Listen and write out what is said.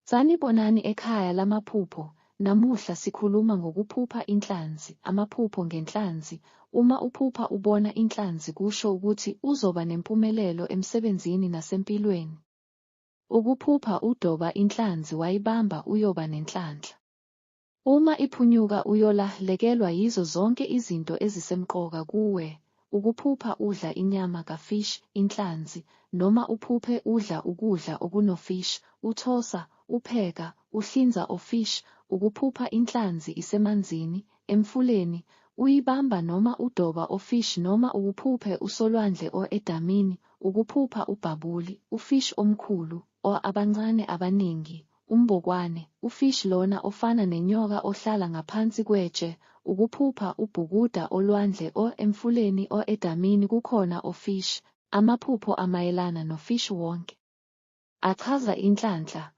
Sanibonani ekhaya lamaphupho. Namuhla sikhuluma ngokuphupha inhlanzi. Amaphupho ngenhlanzi. Uma uphupha ubona inhlanzi kusho ukuthi uzoba nempumelelo emsebenzini nasempilweni. Ukuphupha udoba inhlanzi wayibamba uyoba nenhlanhla. Uma iphunyuka uyolahlekelwa yizo zonke izinto ezisemqoka kuwe. Ukuphupha udla inyama kafish, inhlanzi, noma uphuphe udla ukudla okunofish, uthosa, upheka, uhlinza ofish. Ukuphupha inhlanzi isemanzini, emfuleni, uyibamba noma udoba ofish noma ukuphuphe usolwandle o-edamini. Ukuphupha ubhabuli, ufish omkhulu, abancane abaningi, umbokwane, ufish lona ofana nenyoka ohlala ngaphansi kwetshe. Ukuphupha ubhukuda olwandle emfuleni o-edamini kukhona ofish. Amaphupho amayelana nofish wonke achaza inhlanhla,